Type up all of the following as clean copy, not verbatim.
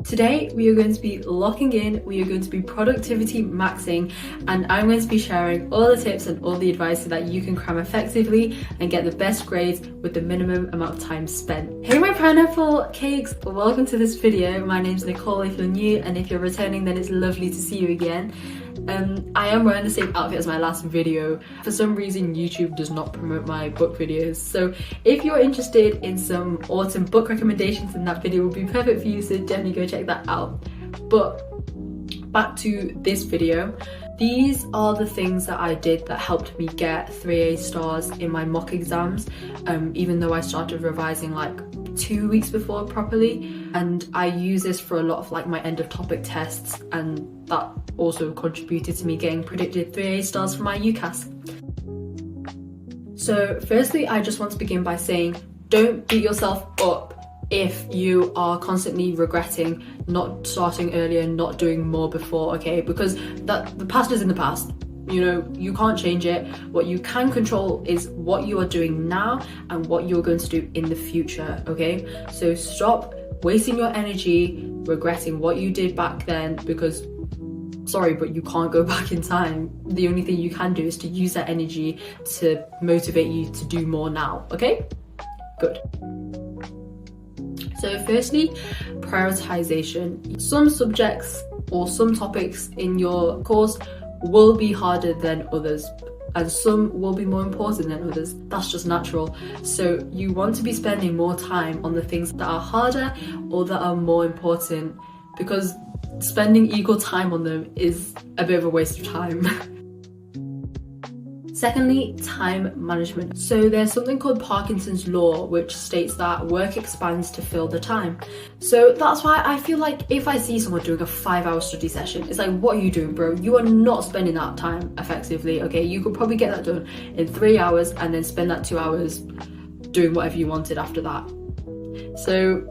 Today we are going to be locking in, we are going to be productivity maxing, and I'm going to be sharing all the tips and all the advice so that you can cram effectively and get the best grades with the minimum amount of time spent. Hey my pineapple cakes, welcome to this video. My name's Nicole if you're new, and if you're returning then it's lovely to see you again. I am wearing the same outfit as my last video. For some reason YouTube does not promote my book videos, so if you're interested in some autumn book recommendations, then that video will be perfect for you, so definitely go check that out. But back to this video. These are the things that I did that helped me get 3A stars in my mock exams, even though I started revising like 2 weeks before properly, and I use this for a lot of like my end of topic tests, and that also contributed to me getting predicted 3A stars for my UCAS. So firstly, I just want to begin by saying, don't beat yourself up if you are constantly regretting not starting earlier, not doing more before, okay? Because the past is in the past. You know, you can't change it. What you can control is what you are doing now and what you're going to do in the future, okay? So stop wasting your energy regretting what you did back then, because sorry, but you can't go back in time. The only thing you can do is to use that energy to motivate you to do more now, okay? Good. So firstly, prioritization. Some subjects or some topics in your course will be harder than others, and some will be more important than others. That's just natural. So you want to be spending more time on the things that are harder or that are more important, because spending equal time on them is a bit of a waste of time. Secondly, time management. So there's something called Parkinson's law, which states that work expands to fill the time. So that's why I feel like if I see someone doing a 5-hour study session, it's like, what are you doing, bro? You are not spending that time effectively, okay? You could probably get that done in 3 hours and then spend that 2 hours doing whatever you wanted after that. So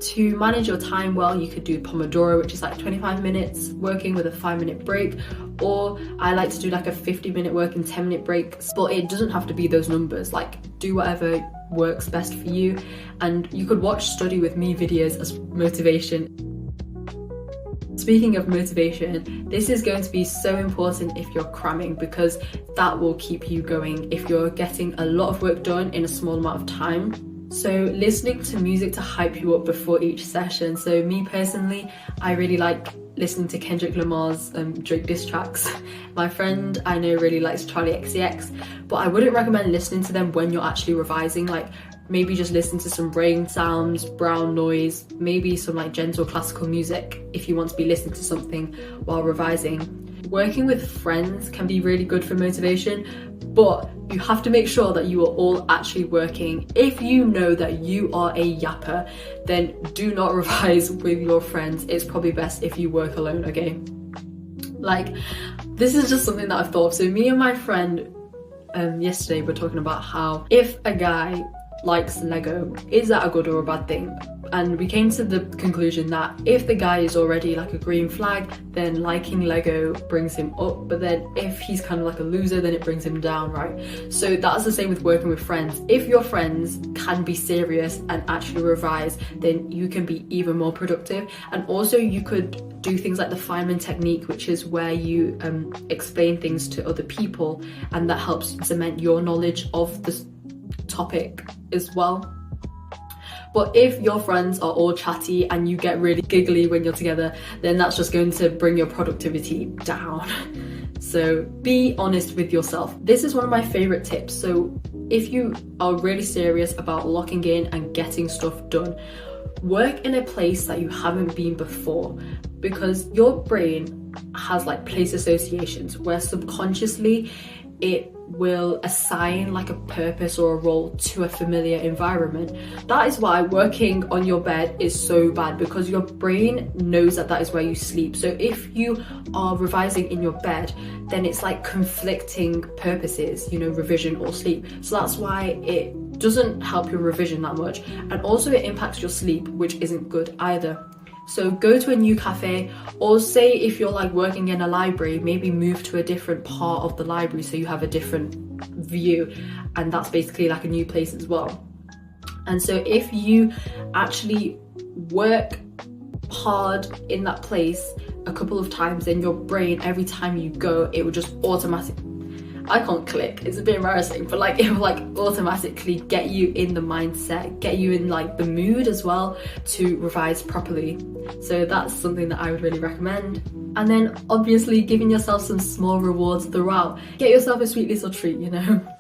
to manage your time well, you could do Pomodoro, which is like 25 minutes working with a 5-minute break, or I like to do like a 50-minute work and 10-minute break, but it doesn't have to be those numbers. Like, do whatever works best for you, and you could watch study with me videos as motivation. Speaking of motivation, this is going to be so important if you're cramming, because that will keep you going if you're getting a lot of work done in a small amount of time. So listening to music to hype you up before each session. So me personally, I really like listening to Kendrick Lamar's Drake diss tracks. My friend I know really likes Charlie XCX, but I wouldn't recommend listening to them when you're actually revising. Like, maybe just listen to some rain sounds, brown noise, maybe some like gentle classical music if you want to be listening to something while revising. Working with friends can be really good for motivation, but you have to make sure that you are all actually working. If you know that you are a yapper, then do not revise with your friends. It's probably best if you work alone, okay? Like, this is just something that I've thought of. So me and my friend yesterday were talking about how if a guy likes Lego, is that a good or a bad thing? And we came to the conclusion that if the guy is already like a green flag, then liking Lego brings him up, but then if he's kind of like a loser, then it brings him down, right? So that's the same with working with friends. If your friends can be serious and actually revise, then you can be even more productive. And also you could do things like the Feynman technique, which is where you explain things to other people, and that helps cement your knowledge of the topic as well. But if your friends are all chatty and you get really giggly when you're together, then that's just going to bring your productivity down. So be honest with yourself. This is one of my favorite tips. So if you are really serious about locking in and getting stuff done, work in a place that you haven't been before, because your brain has like place associations where subconsciously it will assign like a purpose or a role to a familiar environment. That is why working on your bed is so bad, because your brain knows that that is where you sleep. So if you are revising in your bed, then it's like conflicting purposes, you know, revision or sleep. So that's why it doesn't help your revision that much, and also it impacts your sleep, which isn't good either. So go to a new cafe, or say if you're like working in a library, maybe move to a different part of the library so you have a different view, and that's basically like a new place as well. And so if you actually work hard in that place a couple of times, then your brain, every time you go, it will just automatically, I can't click, it's a bit embarrassing, but like it will like automatically get you in the mindset, get you in like the mood as well to revise properly. So that's something that I would really recommend. And then obviously giving yourself some small rewards throughout. Get yourself a sweet little treat, you know.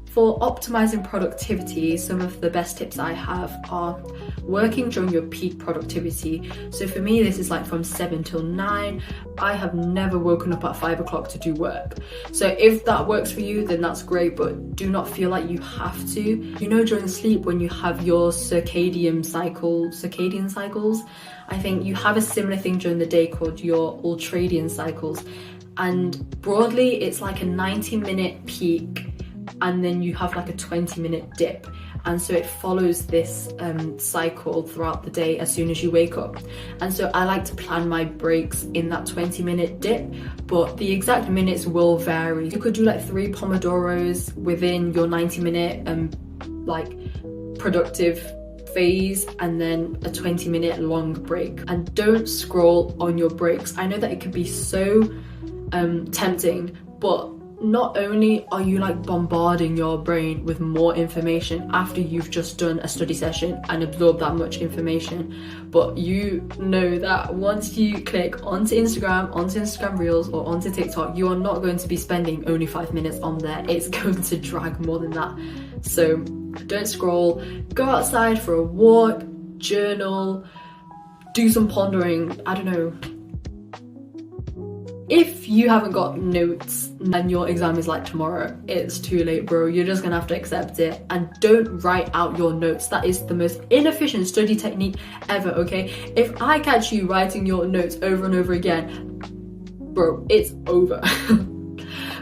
For optimizing productivity, some of the best tips I have are working during your peak productivity. So for me, this is like from 7 till 9. I have never woken up at 5 o'clock to do work. So if that works for you, then that's great, but do not feel like you have to. You know, during sleep, when you have your circadian cycles, I think you have a similar thing during the day called your ultradian cycles. And broadly, it's like a 90-minute peak, and then you have like a 20-minute dip, and so it follows this cycle throughout the day as soon as you wake up. And so I like to plan my breaks in that 20-minute dip, but the exact minutes will vary. You could do like 3 pomodoros within your 90-minute like productive phase, and then a 20-minute long break. And don't scroll on your breaks. I know that it can be so tempting, but not only are you like bombarding your brain with more information after you've just done a study session and absorbed that much information, but you know that once you click onto Instagram Reels or onto TikTok, you are not going to be spending only 5 minutes on there. It's going to drag more than that. So don't scroll, go outside for a walk, journal, do some pondering, I don't know. If you haven't got notes and your exam is like tomorrow, it's too late, bro. You're just gonna have to accept it. And don't write out your notes. That is the most inefficient study technique ever, okay? If I catch you writing your notes over and over again, bro, it's over.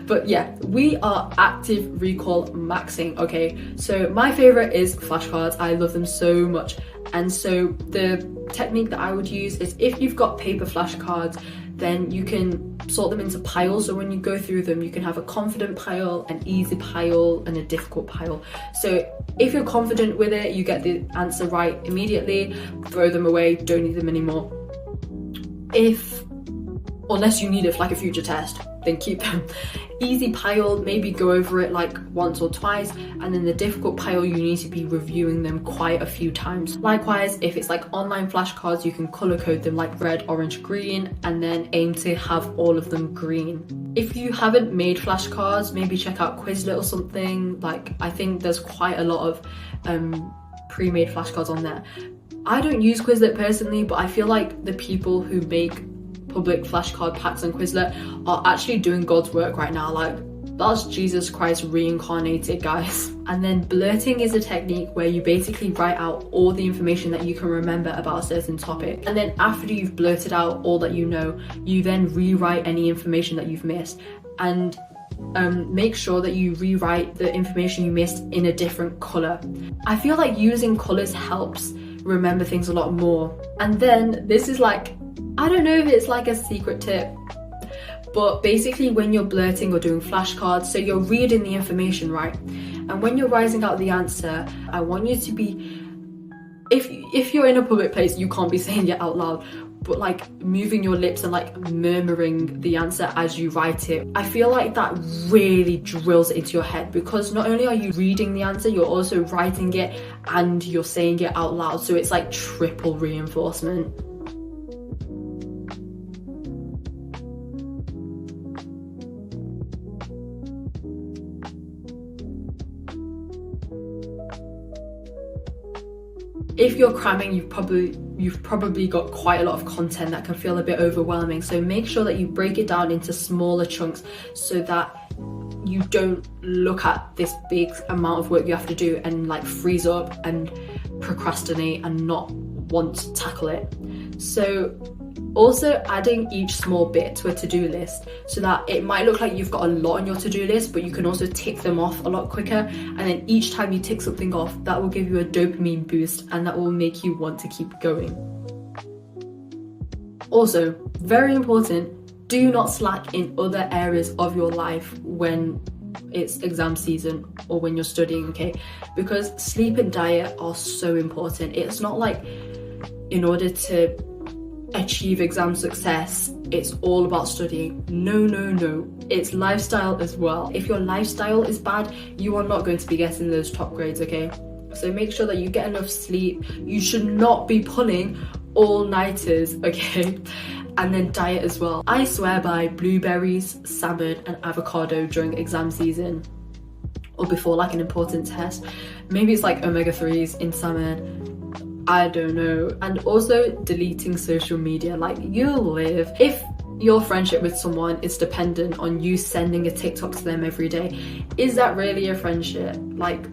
But yeah, we are active recall maxing, okay? So my favorite is flashcards. I love them so much. And so the technique that I would use is, if you've got paper flashcards, then you can sort them into piles. So when you go through them, you can have a confident pile, an easy pile, and a difficult pile. So if you're confident with it, you get the answer right immediately, throw them away, don't need them anymore. Unless you need it for like a future test, then keep them. Easy pile, maybe go over it like once or twice, and then the difficult pile, you need to be reviewing them quite a few times. Likewise, if it's like online flashcards, you can color code them like red, orange, green, and then aim to have all of them green. If you haven't made flashcards, maybe check out Quizlet or something. Like, I think there's quite a lot of pre-made flashcards on there. I don't use Quizlet personally, but I feel like the people who make public flashcard packs on Quizlet are actually doing God's work right now. Like, that's Jesus Christ reincarnated, guys. And then blurting is a technique where you basically write out all the information that you can remember about a certain topic, and then after you've blurted out all that you know, you then rewrite any information that you've missed, and make sure that you rewrite the information you missed in a different colour. I feel like using colours helps remember things a lot more. And then this is like, I don't know if it's like a secret tip, but basically when you're blurting or doing flashcards, so you're reading the information, right? And when you're writing out the answer, I want you to be, if you're in a public place, you can't be saying it out loud, but like moving your lips and like murmuring the answer as you write it. I feel like that really drills it into your head, because not only are you reading the answer, you're also writing it and you're saying it out loud. So it's like triple reinforcement. If you're cramming, you've probably got quite a lot of content that can feel a bit overwhelming. So make sure that you break it down into smaller chunks so that you don't look at this big amount of work you have to do and like freeze up and procrastinate and not want to tackle it. So also adding each small bit to a to-do list, so that it might look like you've got a lot on your to-do list, but you can also tick them off a lot quicker. And then each time you tick something off, that will give you a dopamine boost, and that will make you want to keep going. Also, very important, do not slack in other areas of your life when it's exam season or when you're studying, okay? Because sleep and diet are so important. It's not like in order to achieve exam success, it's all about studying. No, no, no. It's lifestyle as well. If your lifestyle is bad, you are not going to be getting those top grades, okay? So make sure that you get enough sleep. You should not be pulling all-nighters, okay? And then diet as well. I swear by blueberries, salmon and avocado during exam season, or before like an important test. Maybe it's like omega-3s in salmon, I don't know. And also deleting social media. Like, you'll live. If your friendship with someone is dependent on you sending a TikTok to them every day, is that really a friendship? Like,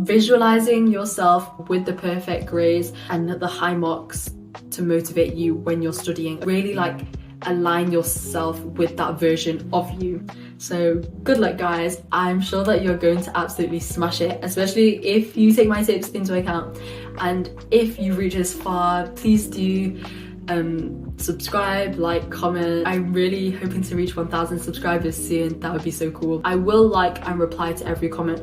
visualizing yourself with the perfect grades and the high marks to motivate you when you're studying, really like align yourself with that version of you. So good luck, guys. I'm sure that you're going to absolutely smash it, especially if you take my tips into account. And if you reach this far, please do subscribe, like, comment. I'm really hoping to reach 1,000 subscribers soon. That would be so cool. I will like and reply to every comment,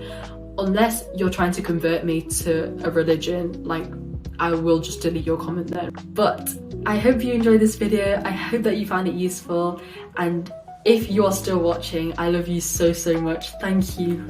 unless you're trying to convert me to a religion. Like, I will just delete your comment then. But I hope you enjoyed this video. I hope that you found it useful, and if you are still watching, I love you so, so much. Thank you.